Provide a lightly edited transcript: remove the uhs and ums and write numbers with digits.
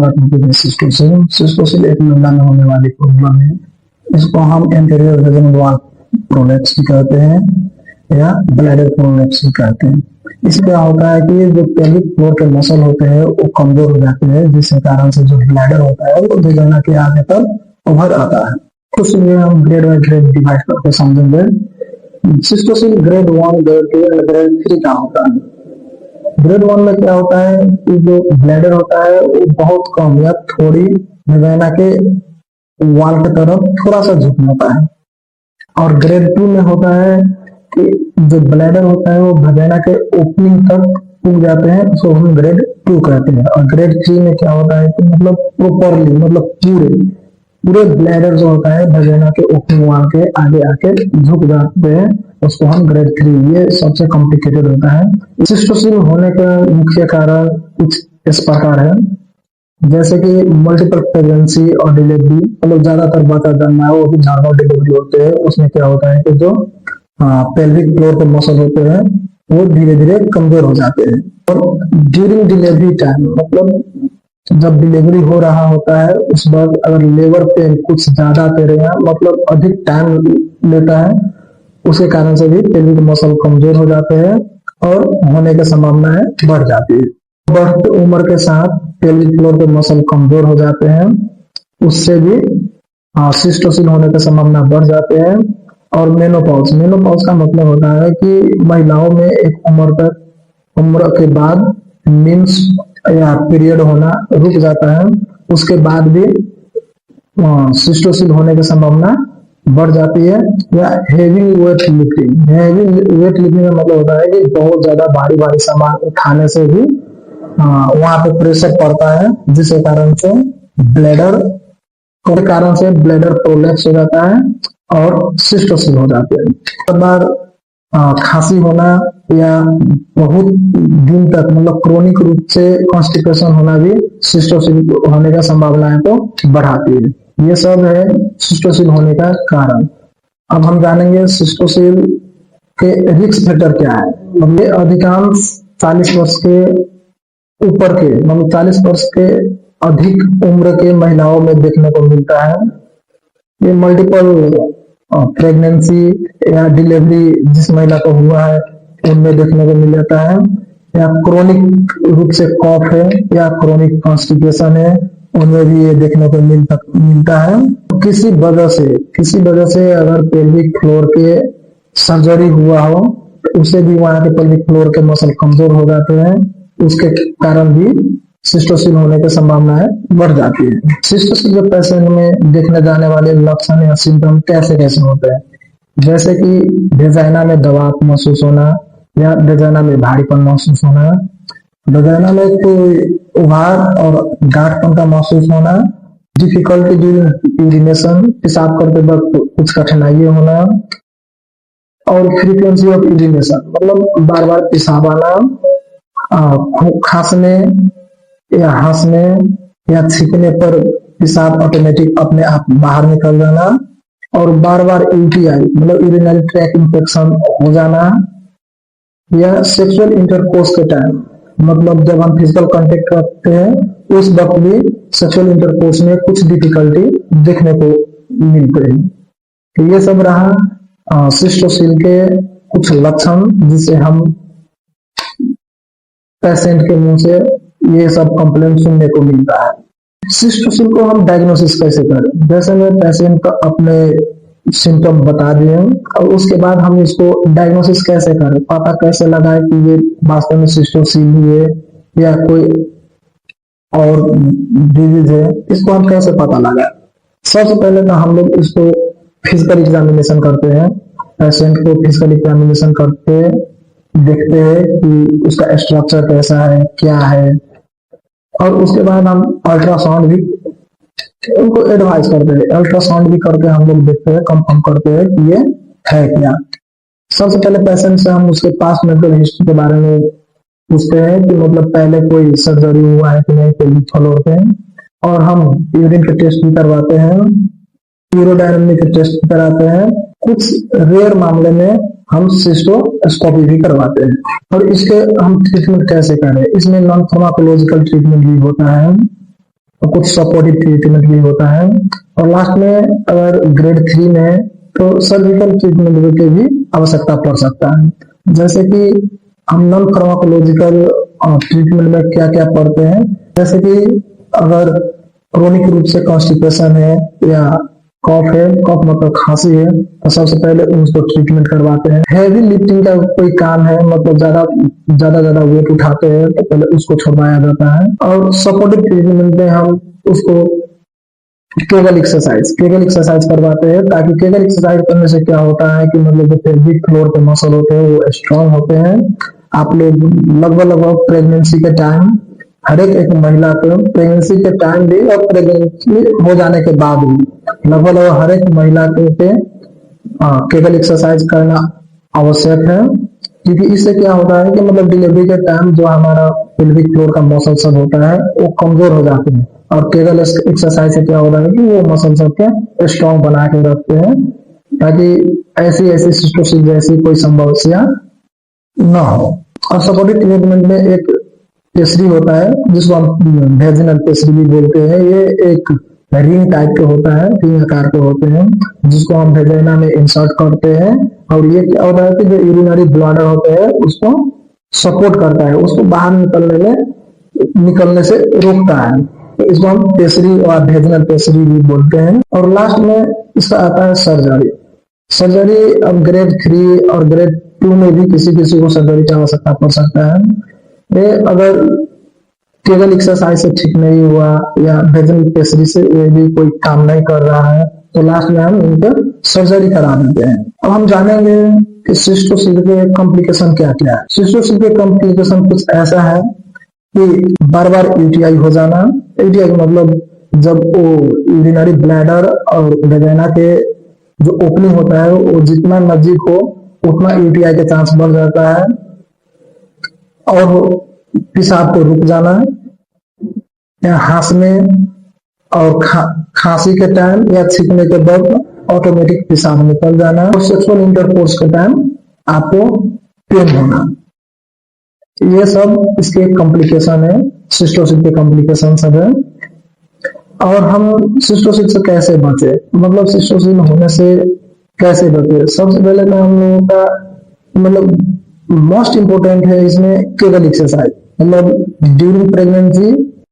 सिस्टोसिल सिस्टोसिल एक महिला में होने वाली प्रॉब्लम है। इसको हम एंटीरियर वेजिनल वॉल प्रोलैप्स भी कहते हैं या ब्लैडर प्रोलैप्स भी कहते हैं। इसमें क्या होता है कि जो पेल्विक फ्लोर के मसल होते हैं वो कमजोर हो जाते हैं, जिसके कारण से जो ब्लैडर होता है वो वेजिना के आगे तक उभर आता है। तो इसलिए हम ग्रेड बाय ग्रेड डिवाइड करके समझेंगे। सिस्टोसिल ग्रेड 1, ग्रेड 2 और ग्रेड 3 का होता है। ग्रेड 1 में क्या होता है कि जो ब्लैडर होता है वो बहुत कम या थोड़ी वेजिना के वॉल की तरफ थोड़ा सा झुक जाता है। और ग्रेड 2 में होता है कि जो ब्लैडर होता है वो वेजिना के ओपनिंग तक पुग जाते हैं, उसको हम ग्रेड 2 कहते हैं। और ग्रेड 3 में क्या होता है कि मतलब प्रॉपरली मतलब पूरे ब्लैडर जो होता है वेजिना के ओपनिंग वॉल के आगे आके झुक जाते हैं, उसको हम ग्रेड 3। ये सबसे कॉम्प्लिकेटेड होता है। सिस्टोसिल होने का मुख्य कारण कुछ इस प्रकार है, जैसे कि मल्टीपल प्रेगनेंसी और डिलीवरी, मतलब ज्यादातर बच्चा जन्मा है वो भी नॉर्मल डिलीवरी होते हैं। उसमें क्या होता है कि जो पेल्विक फ्लोर के मसल होते हैं वो धीरे धीरे कमजोर हो जाते हैं। और ड्यूरिंग डिलीवरी टाइम, मतलब जब डिलीवरी हो रहा होता है उस वक्त अगर लेबर पेन कुछ ज्यादा तेरे यहाँ मतलब अधिक टाइम लेता है, उसके कारण से भी पेल्विक मसल कमजोर हो जाते हैं और होने की संभावना बढ़ जाती है। बढ़ती उम्र के साथ पेल्विक फ्लोर के मसल कमजोर हो जाते हैं, उससे भी सिस्टोसिल होने की संभावना बढ़ जाते हैं। और मेनोपॉज का मतलब होता है कि महिलाओं में एक उम्र के बाद मीन्स या पीरियड होना रुक जाता है, उसके बाद भी सिस्टोसिल होने की संभावना बढ़ जाती है। या हेवी वेट लिफ्टिंग का मतलब होता है कि बहुत ज्यादा भारी भारी सामान उठाने से भी वहां पे प्रेशर पड़ता है, जिसके कारण से ब्लैडर प्रोलैप्स हो जाता है और सिस्टोसिल हो जाते हैं। एक बार खांसी होना या बहुत दिन तक मतलब क्रोनिक रूप से कॉन्स्टिपेशन होना भी सिस्टोसिल होने का संभावना को बढ़ाती है। ये सब है सिस्टोसिल होने का कारण। अब हम जानेंगे सिस्टोसिल के रिस्क फैक्टर क्या है। मतलब ये अधिकांश 40 वर्ष के ऊपर के मतलब 40 वर्ष के अधिक उम्र के महिलाओं में देखने को मिलता है। ये मल्टीपल प्रेगनेंसी या डिलीवरी जिस महिला को हुआ है उनमें देखने को मिल जाता है, या क्रोनिक रूप से कॉफ है या क्रोनिक कॉन्स्टिपेशन है, उनमें भी ये देखने को मिलता है। किसी वजह से अगर पेल्विक फ्लोर के सर्जरी हुआ हो तो उसे भी वहां के पेल्विक फ्लोर के मसल कमजोर हो जाते हैं, उसके कारण भी सिस्टोसिल होने की संभावना बढ़ जाती है। सिस्टोसिल के पेशेंट में देखने जाने वाले लक्षण या सिम्टम कैसे होते हैं, जैसे कि वेजाइना में दबाव महसूस होना या वेजाइना में भारीपन महसूस होना, वेजाइना में कोई उभार और गांठपन का महसूस होना, डिफिकल्टी ड्यूरिंग यूरिनेशन, पेशाब करते वक्त कुछ कठिनाई होना, और फ्रीक्वेंसी ऑफ यूरिनेशन मतलब बार बार पेशाब आना, खांसने या हंसने या छींकने पर पेशाब ऑटोमेटिक अपने आप बाहर निकल जाना, और बार बार यूटीआई मतलब यूरिनरी ट्रैक इंफेक्शन हो जाना, या सेक्सुअल इंटरकोर्स के टाइम मतलब जब हम फिजिकल कांटेक्ट करते हैं उस वक्त भी सेक्सुअल इंटरकोर्स में कुछ डिफिकल्टी देखने को मिलते हैं। तो ये सब रहा सिस्टोसिल के कुछ लक्षण, जिसे हम पेशेंट के मुंह से ये सब कंप्लेंट सुनने को मिलता है। सिस्टोसिल को हम डायग्नोसिस कैसे करें, जैसे मैं पेशेंट का अपने सिम्टम बता दिए और उसके बाद हम इसको डायग्नोसिस कैसे करें, पता कैसे लगाए कि ये वास्तव में सिस्टोसिल है या कोई और डिजीज है, इसको हम कैसे पता लगाए। सबसे पहले तो हम लोग इसको फिजिकल एग्जामिनेशन करते हैं, पेशेंट को फिजिकल एग्जामिनेशन करके देखते हैं कि उसका स्ट्रक्चर कैसा है, क्या है, और उसके बाद हम अल्ट्रासाउंड भी उनको एडवाइस करते हैं। अल्ट्रासाउंड भी करके हम लोग देखते हैं, कंफर्म करते हैं कि ये है क्या। सबसे पहले पेशेंट से हम उसके पास मेडिकल हिस्ट्री के बारे में पूछते हैं कि मतलब पहले कोई सर्जरी हुआ है कि नहीं पेल्विक फ्लोर पे, और हम यूरिन के टेस्ट भी करवाते हैं, यूरोडायनेमिक के टेस्ट भी कराते हैं, कुछ रेयर मामले में हम सिस्टोस्कोपी भी करवाते हैं। और इसके हम ट्रीटमेंट कैसे करें, इसमें नॉन फार्माकोलॉजिकल ट्रीटमेंट भी होता है, और कुछ सपोर्टिव ट्रीटमेंट भी होता है। और लास्ट में अगर ग्रेड 3 में है तो सर्जिकल ट्रीटमेंट की भी आवश्यकता पड़ सकता है। जैसे कि हम नॉन फार्माकोलॉजिकल ट्रीटमेंट में क्या क्या पढ़ते हैं, जैसे कि अगर क्रोनिक रूप से कॉन्स्टिपेशन है या कफ है, कफ मतलब खांसी है, तो सबसे पहले उसको ट्रीटमेंट करवाते हैं। हैवी लिफ्टिंग का कोई काम है, मतलब ज्यादा वेट उठाते हैं, तो पहले उसको छुड़वाया जाता है। और सपोर्टिव ट्रीटमेंट में हम उसको केगल एक्सरसाइज करवाते हैं, ताकि केगल एक्सरसाइज करने से क्या होता है कि मतलब जो पेल्विक फ्लोर के मसल होते हैं वो स्ट्रांग होते हैं। आप लोग लगभग प्रेगनेंसी के टाइम, हर एक महिला को प्रेगनेंसी के टाइम भी और प्रेगनेंसी हो जाने के बाद भी लगभग हर एक महिला को केगल एक्सरसाइज करना आवश्यक है। क्योंकि इससे क्या होता है कि मतलब डिलीवरी के टाइम जो हमारा पेल्विक फ्लोर का मसल सब होता है वो कमजोर हो जाते हैं, और केगल एक्सरसाइज से क्या होता है कि वो मसल सबके स्ट्रांग बना के रखते हैं, ताकि ऐसी सिस्टोसिस जैसी कोई समस्या ना हो। और सपोर्टिव ट्रीटमेंट में एक पेसरी होता है जिसको हम वेजिनल पेसरी भी बोलते हैं। ये एक रिंग टाइप के होता है, रिंग आकार के होते हैं, जिसको हम वेजिना में इंसर्ट करते हैं। और ये क्या होता है कि जो यूरिनरी ब्लैडर होते हैं उसको सपोर्ट करता है, उसको बाहर निकलने से रोकता है। तो इसको हम पेसरी और वेजिनल पेसरी भी बोलते हैं। और लास्ट में इसका आता है सर्जरी। अब ग्रेड 3 और ग्रेड 2 में भी किसी किसी को सर्जरी की आवश्यकता पड़ सकता है। ये अगर केवल एक्सरसाइज से ठीक नहीं हुआ या वेजिनल पेसरी से ये भी कोई काम नहीं कर रहा है, तो लास्ट में हम इनका सर्जरी करा देते हैं। अब हम जानेंगे कि सिस्टोसिल के कॉम्प्लिकेशन क्या क्या है। सिस्टोसिल के कॉम्प्लिकेशन कुछ ऐसा है कि बार बार यूटीआई हो जाना। यूटीआई मतलब जब वो यूरिनरी ब्लैडर और वेजिना के जो ओपनिंग होता है वो जितना नजदीक हो उतना यूटीआई के चांस बढ़ जाता है। और पेशाब को रुक जाना या हांसने और खांसी के टाइम या छींकने के बाद ऑटोमेटिक पेशाब निकल जाना। और सेक्सुअल इंटरकोर्स के टाइम आपको पेन होना। ये सब इसके कॉम्प्लिकेशन है, सिस्टोसिस के कॉम्प्लिकेशन सब है। और हम सिस्टोसिस से कैसे बचे, मतलब सिस्टोसिस होने से कैसे बचे। सबसे पहले तो हम लोगों का मतलब मोस्ट इंपोर्टेंट है इसमें केगल एक्सरसाइज। मतलब ड्यूरिंग प्रेगनेंसी